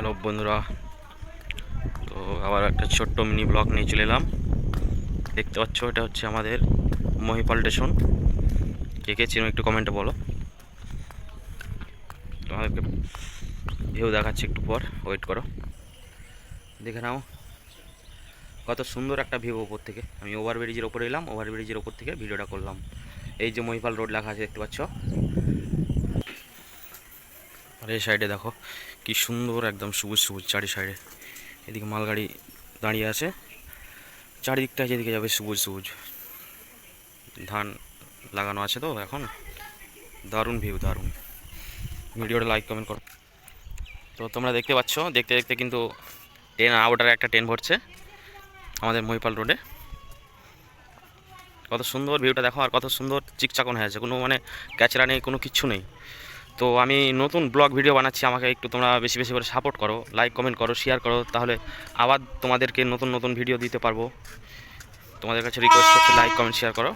Hello বন্ধুরা, তো আবার একটা ছোট্ট মিনি ব্লগ নিয়ে চলে এলাম। দেখতে পাচ্ছ, এটা হচ্ছে আমাদের মহিপাল স্টেশন। কে কে চিনো একটু কমেন্টে বলো। তোমাদেরকে ভিউ দেখাচ্ছি একটু পর, ওয়েট করো। দেখে নাও কত সুন্দর একটা ভিউ ওপর থেকে। আমি ওভারব্রিজের ওপরে এলাম, ওভারব্রিজের ওপর থেকে ভিডিওটা করলাম। এই যে মহিপাল রোড লেখা আছে দেখতে পাচ্ছ, আর এই সাইডে দেখো কি সুন্দর একদম সবুজ সবুজ চারি সাইডে। এদিকে মালগাড়ি দাঁড়িয়ে আছে, চারিদিকটা যেদিকে যাবে সবুজ সবুজ। ধান লাগানো আছে তো এখন। দারুণ ভিউ, দারুণ। ভিডিওটা লাইক কমেন্ট করো। তো তোমরা দেখতে পাচ্ছ, দেখতে দেখতে কিন্তু ট্রেন আউটারে একটা ট্রেন ভরছে আমাদের মহিপাল রোডে। কত সুন্দর ভিউটা দেখো, আর কত সুন্দর চিকচাকন হয়ে আছে, কোনো মানে ক্যাচরা নেই, কোনো কিচ্ছু নেই। তো আমি নতুন ব্লগ ভিডিও বানাচ্ছি, আমাকে একটু তোমরা বেশি বেশি করে সাপোর্ট করো, লাইক কমেন্ট করো, শেয়ার করো, তাহলে আবার তোমাদেরকে নতুন নতুন ভিডিও দিতে পারবো। তোমাদের কাছে রিকোয়েস্ট করছি, লাইক কমেন্ট শেয়ার করো।